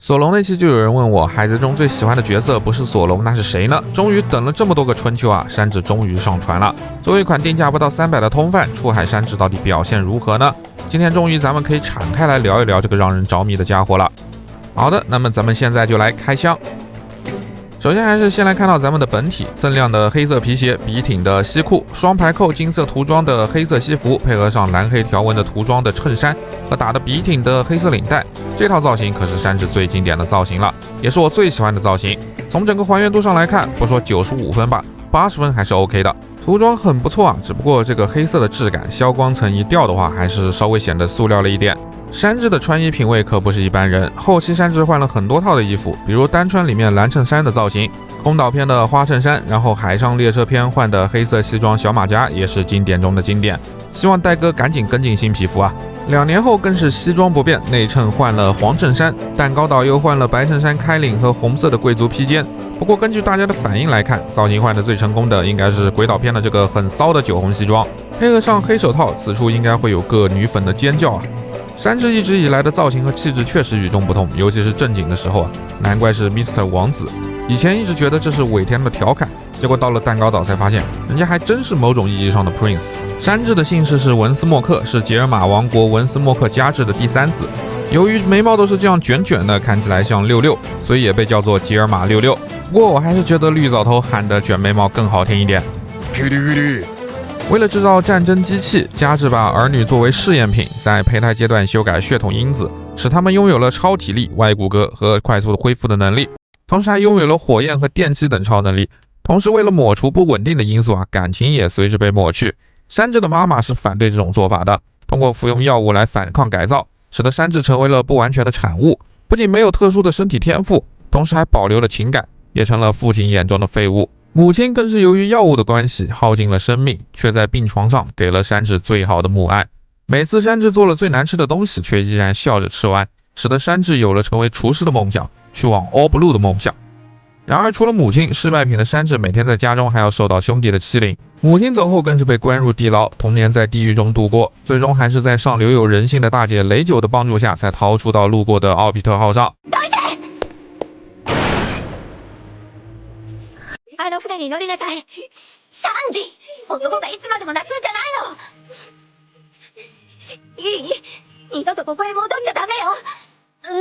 索隆那期就有人问我，海贼中最喜欢的角色不是索隆，那是谁呢？终于等了这么多个春秋啊，山治终于上船了。作为一款定价不到300的通贩，出海山治到底表现如何呢？今天终于咱们可以敞开来聊一聊这个让人着迷的家伙了。好的，那么咱们现在就来开箱。首先还是先来看到咱们的本体，锃亮的黑色皮鞋，笔挺的西裤，双排扣金色涂装的黑色西服，配合上蓝黑条纹的涂装的衬衫和打的笔挺的黑色领带，这套造型可是山治最经典的造型了，也是我最喜欢的造型。从整个还原度上来看，不说95分吧，80分还是 OK 的。涂装很不错啊，只不过这个黑色的质感，消光层一掉的话，还是稍微显得塑料了一点。山治的穿衣品味可不是一般人，后期山治换了很多套的衣服，比如单穿里面蓝衬衫的造型，空岛篇的花衬衫，然后海上列车篇换的黑色西装小马甲也是经典中的经典。希望戴哥赶紧跟进新皮肤啊！2年后更是西装不变，内衬换了黄衬衫，蛋糕岛又换了白衬衫开领和红色的贵族披肩。不过根据大家的反应来看，造型换的最成功的应该是鬼岛篇的这个很骚的酒红西装，配合上黑手套，此处应该会有个女粉的尖叫啊！山治一直以来的造型和气质确实与众不同，尤其是正经的时候啊，难怪是 Mr. 王子。以前一直觉得这是尾田的调侃，结果到了蛋糕岛才发现，人家还真是某种意义上的 Prince。山治的姓氏是文斯莫克，是吉尔玛王国文斯莫克家治的第3子。由于眉毛都是这样卷卷的，看起来像66，所以也被叫做吉尔玛66。不过我还是觉得绿藻头喊的卷眉毛更好听一点。为了制造战争机器，家治把儿女作为试验品，在胚胎阶段修改血统因子，使他们拥有了超体力、外骨骼和快速的恢复的能力，同时还拥有了火焰和电击等超能力。同时为了抹除不稳定的因素啊，感情也随之被抹去。山治的妈妈是反对这种做法的，通过服用药物来反抗改造，使得山治成为了不完全的产物，不仅没有特殊的身体天赋，同时还保留了情感，也成了父亲眼中的废物。母亲更是由于药物的关系耗尽了生命，却在病床上给了山治最好的母爱。每次山治做了最难吃的东西，却依然笑着吃完，使得山治有了成为厨师的梦想，去往 All Blue 的梦想。然而除了母亲，失败品的山治每天在家中还要受到兄弟的欺凌，母亲走后更是被关入地牢，童年在地狱中度过，最终还是在上流有人性的大姐雷九的帮助下，才逃出到路过的奥比特号上。あの船に乗りなさい。サンジ、男がいつまでも泣くんじゃないの。いい？二度とここへ戻っちゃダメよ。海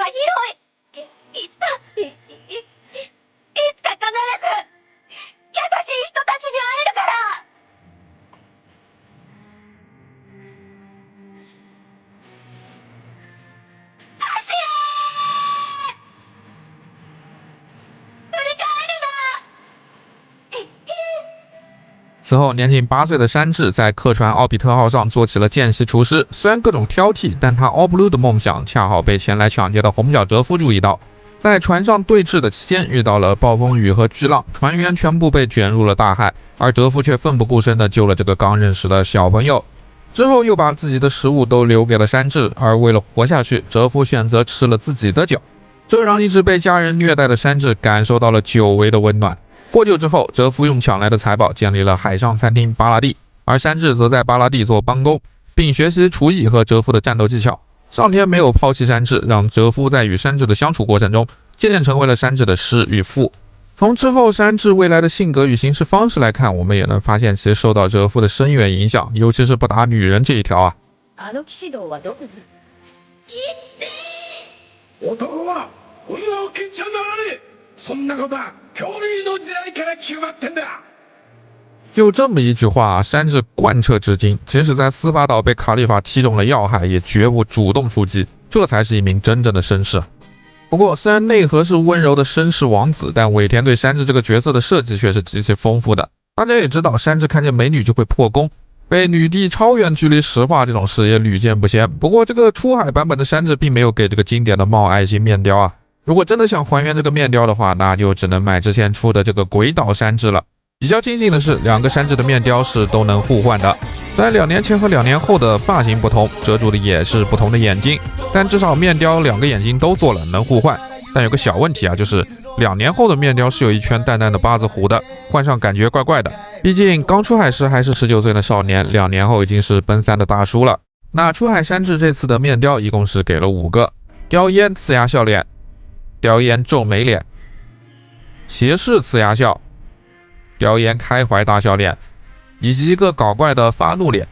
は広い。いつか必ず優しい人たちに会えるから。此后，年仅8岁的山治在客船奥比特号上做起了见习厨师。虽然各种挑剔，但他 All Blue 的梦想恰好被前来抢劫的红脚哲夫注意到。在船上对峙的期间，遇到了暴风雨和巨浪，船员全部被卷入了大海，而哲夫却奋不顾身地救了这个刚认识的小朋友。之后又把自己的食物都留给了山治，而为了活下去，哲夫选择吃了自己的脚，这让一直被家人虐待的山治感受到了久违的温暖。获救之后，哲夫用抢来的财宝建立了海上餐厅巴拉蒂，而山治则在巴拉蒂做帮工，并学习厨艺和哲夫的战斗技巧。上天没有抛弃山治，让哲夫在与山治的相处过程中，渐渐成为了山治的师与父。从之后山治未来的性格与行事方式来看，我们也能发现其受到哲夫的深远影响，尤其是不打女人这一条啊。就这么一句话，山治贯彻至今，即使在司法岛被卡利法踢中了要害，也绝不主动出击，这才是一名真正的绅士。不过虽然内核是温柔的绅士王子，但尾田对山治这个角色的设计却是极其丰富的。大家也知道，山治看见美女就会破功，被女帝超远距离石化这种事也屡见不鲜。不过这个出海版本的山治并没有给这个经典的冒爱心面雕啊，如果真的想还原这个面雕的话，那就只能买之前出的这个鬼岛山治了。比较庆幸的是，2个山治的面雕是都能互换的。虽然2年前和2年后的发型不同，遮住的也是不同的眼睛，但至少面雕2个眼睛都做了，能互换。但有个小问题啊，就是2年后的面雕是有一圈淡淡的八字胡的，换上感觉怪怪的。毕竟刚出海时还是19岁的少年，2年后已经是奔3的大叔了。那出海山治这次的面雕一共是给了5个：雕烟呲牙笑脸、雕烟皱眉脸、斜视呲牙笑、雕烟开怀大笑脸，以及一个搞怪的发怒脸。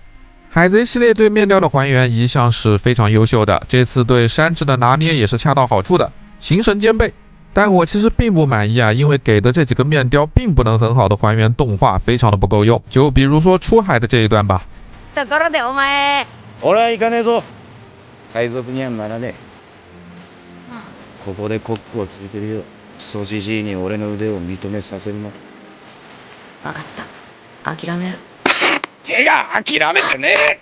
海贼系列对面雕的还原一向是非常优秀的，这次对山治的拿捏也是恰到好处的，形神兼备。但我其实并不满意啊，因为给的这几个面雕并不能很好的还原动画，非常的不够用。就比如说出海的这一段吧。ところでお前、俺は行かねえぞ。海賊にはならねえ。ここでコックを続けるよ。クソじじいに俺の腕を認めさせるな。わかった。諦める。手が諦めてねえ。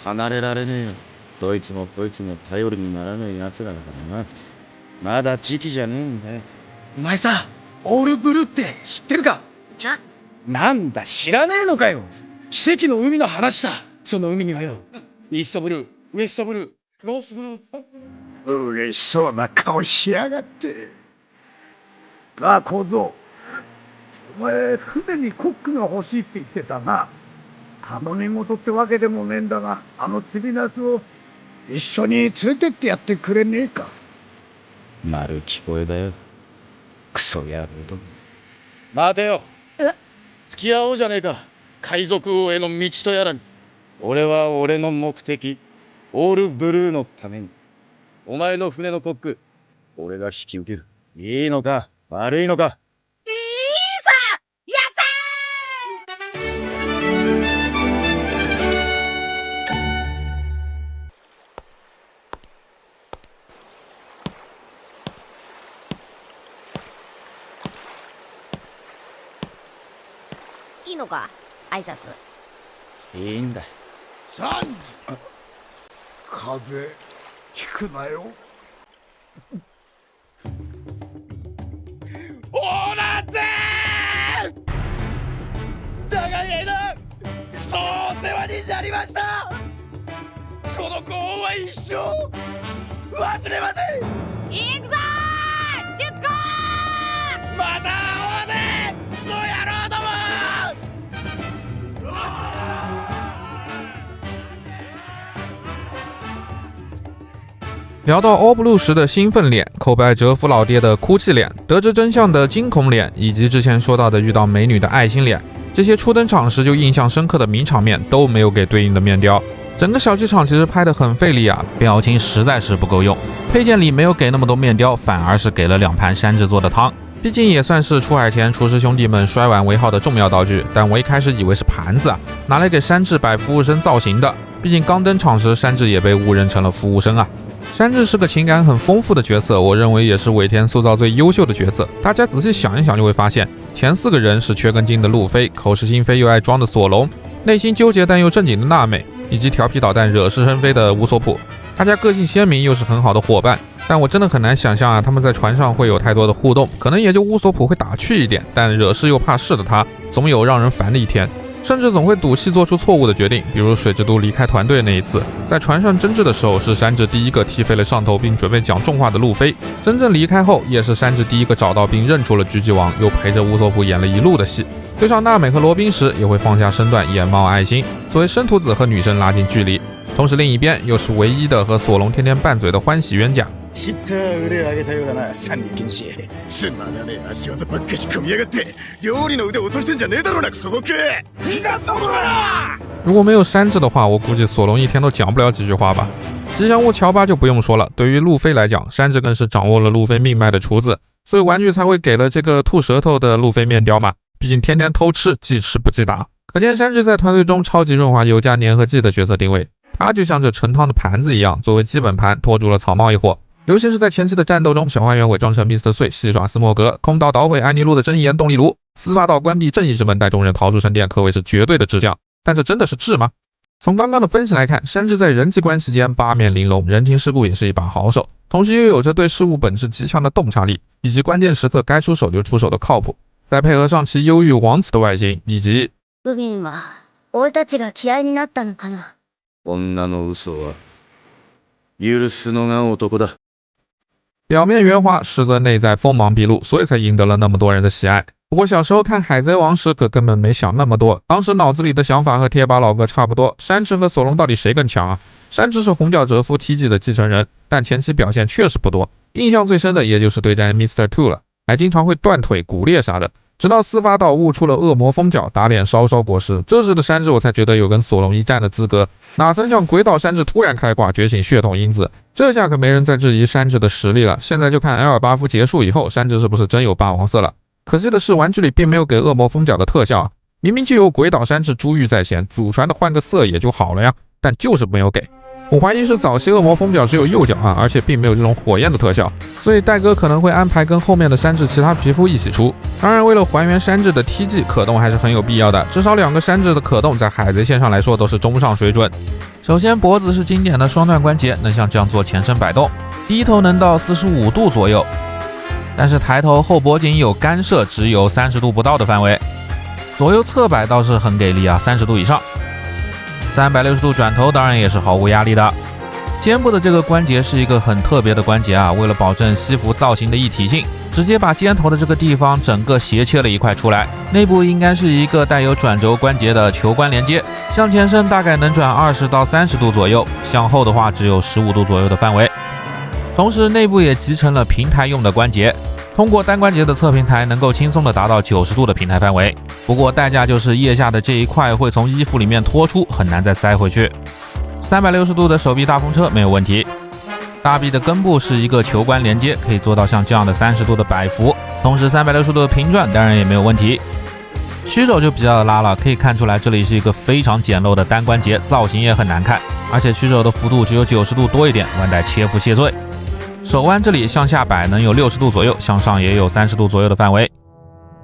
離れられねえよ。どいつもこいつも頼りにならない奴らだからな。まだ時期じゃねえんだよ。お前さ、オールブルーって知ってるか？なんだ知らねえのかよ。奇跡の海の話さ。その海にはよ、イーストブルー、ウエストブルー、ノースブルー。嬉しそうな顔しやがって。なあ小僧、お前船にコックが欲しいって言ってたな。頼み事ってわけでもねえんだが、あの釣りナスを一緒に連れてってやってくれねえか。丸聞こえだよ。クソ野郎ども。待てよ。付き合おうじゃねえか。海賊王への道とやらに。俺は俺の目的、オールブルーのために。お前の船のコック、俺が引き受ける。いいのか悪いのか。いいさ、やったいいのか挨拶。いいんだ。サンジ、風邪ひくなよ。オラぜ長い間そうお世話になりました。このご恩は一生忘れません。行くぞー、出航。また会おうぜクソ野郎ども。聊到 All Blue 时的兴奋脸，寇白蛰伏老爹的哭泣脸，得知真相的惊恐脸，以及之前说到的遇到美女的爱心脸，这些初登场时就印象深刻的名场面都没有给对应的面雕。整个小剧场其实拍得很费力啊，表情实在是不够用。配件里没有给那么多面雕，反而是给了2盘山治做的汤。毕竟也算是出海前厨师兄弟们摔碗为号的重要道具，但我一开始以为是盘子啊，拿来给山治摆服务生造型的。毕竟刚登场时，山治也被误认成了服务生啊。山治是个情感很丰富的角色，我认为也是尾田塑造最优秀的角色。大家仔细想一想就会发现，前4个人是缺根筋的路飞，口是心非又爱装的索隆，内心纠结但又正经的娜美，以及调皮捣蛋惹是生非的乌索普。大家个性鲜明又是很好的伙伴，但我真的很难想象啊，他们在船上会有太多的互动，可能也就乌索普会打趣一点，但惹事又怕事的他，总有让人烦的一天。甚至总会赌气做出错误的决定，比如水之都离开团队那一次，在船上争执的时候，是山治第一个踢飞了上头并准备讲重话的路飞，真正离开后，也是山治第一个找到并认出了狙击王，又陪着乌索普演了一路的戏。对上娜美和罗宾时，也会放下身段眼冒爱心，作为生徒子和女生拉近距离。同时另一边又是唯一的和索隆天天拌嘴的欢喜冤家。知った腕を上げたようだな、三里禁止。つまらねえ足技ばっかし組みやがって、料理の腕落としてんじゃねえだろうな、クソボケ！你咋懂了？如果没有山治的话，我估计索隆一天都讲不了几句话吧。吉祥物乔巴就不用说了，对于路飞来讲，山治更是掌握了路飞命脉的厨子，所以玩具才会给了这个吐舌头的路飞面雕嘛。毕竟天天偷吃，记吃不记打，可见山治在团队中超级润滑油加粘合剂的角色定位。他就像这盛汤的盘子一样，作为基本盘拖住了草帽一伙。尤其是在前期的战斗中，小花园伪装成 Mr. 碎，戏耍斯莫格，空岛捣毁安妮路的真言动力炉，司法岛关闭正义之门，带众人逃出神殿，可谓是绝对的智将。但这真的是智吗？从刚刚的分析来看，山治在人际关系间八面玲珑，人情世故也是一把好手，同时又有着对事物本质极强的洞察力，以及关键时刻该出手就出手的靠谱。再配合上其忧郁王子的外形，以及ルビンは俺たちが嫌いになったのかな。女の嘘は許すのが男だ。表面圆滑，实则内在锋芒毕露，所以才赢得了那么多人的喜爱。不过小时候看《海贼王》时可根本没想那么多，当时脑子里的想法和贴吧老哥差不多，山治和索隆到底谁更强啊？山治是红脚哲夫 TG 的继承人，但前期表现确实不多，印象最深的也就是对战 Mr. Two 了，还经常会断腿、骨裂啥的。直到司法岛悟出了恶魔风脚，打脸稍稍国师，这时的山治我才觉得有跟索隆一战的资格。哪曾想鬼岛山治突然开挂，觉醒血统因子，这下可没人再质疑山治的实力了。现在就看 L 巴夫结束以后，山治是不是真有霸王色了。可惜的是，玩具里并没有给恶魔风脚的特效啊，明明就有鬼岛山治珠玉在前，祖传的换个色也就好了呀，但就是没有给。我怀疑是早期恶魔风脚只有右脚啊，而且并没有这种火焰的特效，所以戴哥可能会安排跟后面的山治其他皮肤一起出。当然，为了还原山治的 TG 可动还是很有必要的，至少2个山治的可动在海贼线上来说都是中上水准。首先，脖子是经典的双段关节，能像这样做前身摆动，低头能到45度左右。但是抬头后脖颈有干涉，只有30度不到的范围。左右侧摆倒是很给力啊，30度以上。360度转头当然也是毫无压力的。肩部的这个关节是一个很特别的关节啊，为了保证西服造型的一体性，直接把肩头的这个地方整个斜切了一块出来。内部应该是一个带有转轴关节的球关连接，向前伸大概能转20到30度左右，向后的话只有15度左右的范围。同时内部也集成了平台用的关节，通过单关节的侧平台能够轻松的达到90度的平台范围，不过代价就是腋下的这一块会从衣服里面脱出，很难再塞回去。360度的手臂大风车没有问题，大臂的根部是一个球关连接，可以做到像这样的30度的摆幅，同时360度的平转当然也没有问题。曲肘就比较拉了，可以看出来这里是一个非常简陋的单关节，造型也很难看，而且曲肘的幅度只有90度多一点，腕带切腹谢罪。手腕这里向下摆能有60度左右，向上也有30度左右的范围。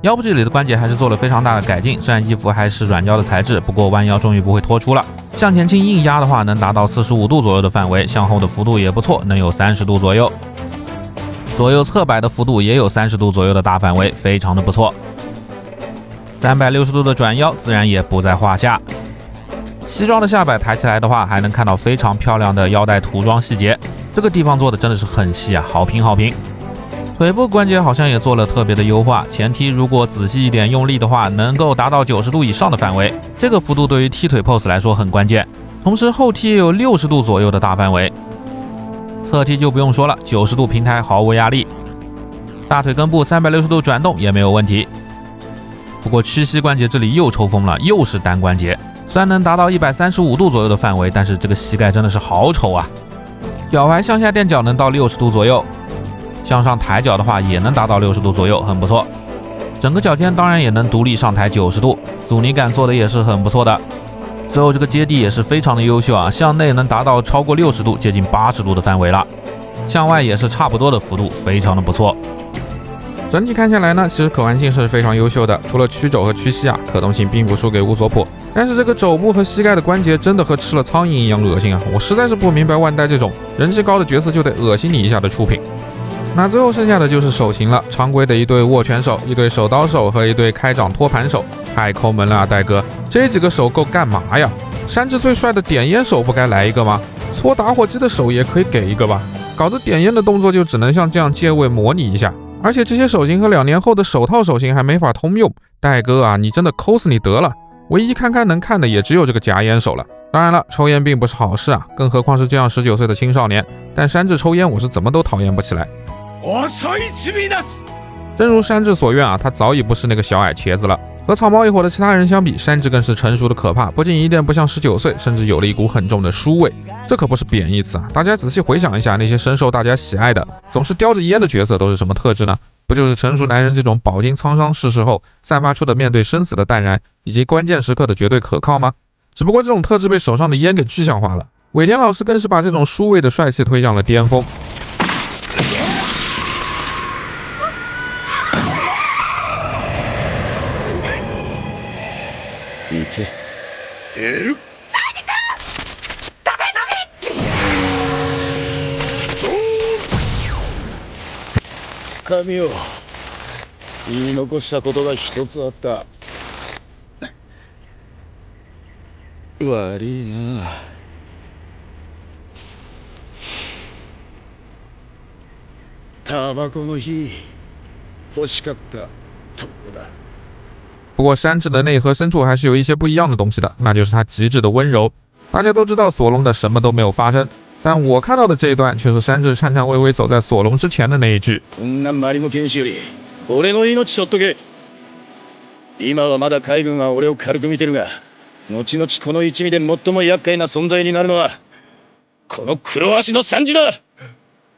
腰部这里的关节还是做了非常大的改进，虽然衣服还是软胶的材质，不过弯腰终于不会脱出了。向前倾硬压的话，能达到45度左右的范围，向后的幅度也不错，能有30度左右。左右侧摆的幅度也有30度左右的大范围，非常的不错。360度的转腰自然也不在话下。西装的下摆抬起来的话，还能看到非常漂亮的腰带涂装细节，这个地方做的真的是很细啊，好平好平。腿部关节好像也做了特别的优化，前踢如果仔细一点用力的话，能够达到90度以上的范围，这个幅度对于踢腿 pose 来说很关键。同时后踢也有60度左右的大范围，侧踢就不用说了，90度平台毫无压力。大腿根部360度转动也没有问题。不过屈膝关节这里又抽风了，又是单关节，虽然能达到135度左右的范围，但是这个膝盖真的是好丑啊。脚踝向下垫脚能到60度左右，向上抬脚的话也能达到60度左右，很不错。整个脚尖当然也能独立上抬90度，阻尼感做的也是很不错的。最后这个接地也是非常的优秀啊，向内能达到超过60度，接近80度的范围了，向外也是差不多的幅度，非常的不错。整体看下来呢，其实可玩性是非常优秀的，除了曲肘和屈膝啊，可动性并不输给乌索普。但是这个肘部和膝盖的关节真的和吃了苍蝇一样恶心啊！我实在是不明白万代这种人气高的角色就得恶心你一下的出品。那最后剩下的就是手型了，常规的一对握拳手、一对手刀手和一对开掌托盘手，太抠门了啊，戴哥！这几个手够干嘛呀？山治最帅的点烟手不该来一个吗？搓打火机的手也可以给一个吧？搞得点烟的动作就只能像这样借位模拟一下。而且这些手型和2年后的手套手型还没法通用，戴哥啊，你真的抠死你得了！唯一看能看的也只有这个夹烟手了。当然了，抽烟并不是好事啊，更何况是这样19岁的青少年。但山治抽烟我是怎么都讨厌不起来。正如山治所愿啊，他早已不是那个小矮茄子了。和草帽一伙的其他人相比，山治更是成熟的可怕，不仅一点不像19岁，甚至有了一股很重的书味。这可不是贬义词啊！大家仔细回想一下，那些深受大家喜爱的总是叼着烟的角色都是什么特质呢？不就是成熟男人这种饱经沧桑世事后散发出的面对生死的淡然，以及关键时刻的绝对可靠吗？只不过这种特质被手上的烟给具象化了。尾田老师更是把这种书味的帅气推向了巅峰。行け。神よ、言い残したことが一つあった。悪いな。タバコの火欲しかった。とこだ。不过山治的内核深处还是有一些不一样的东西的，那就是他极致的温柔。大家都知道索隆的什么都没有发生，但我看到的这一段却是山治颤颤巍巍走在索隆之前的那一句。こんなマリモ剣士より俺の命取っとけ。今はまだ海軍は俺を軽く見てるが、後々この一味で最も厄介な存在になるのはこの黒足の山治だ。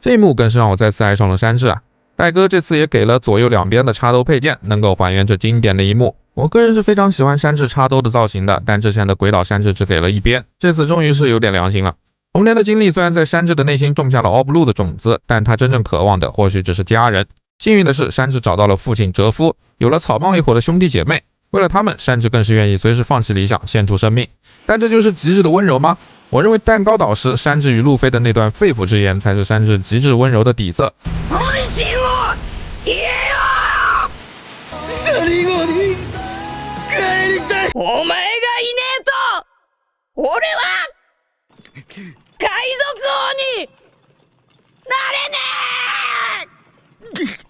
这一幕更是让我再次爱上了山治啊！戴哥这次也给了左右两边的插兜配件，能够还原这经典的一幕。我个人是非常喜欢山治插兜的造型的，但之前的鬼岛山治只给了一边，这次终于是有点良心了。童年的经历虽然在山治的内心种下了 All Blue 的种子，但他真正渴望的或许只是家人。幸运的是，山治找到了父亲哲夫，有了草帽一伙的兄弟姐妹，为了他们，山治更是愿意随时放弃理想，献出生命。但这就是极致的温柔吗？我认为蛋糕导师山治与路飞的那段肺腑之言，才是山治极致温柔的底色。本心を言えよ！サリゴに帰りたい。お前がいねえと俺は海賊王になれねえ！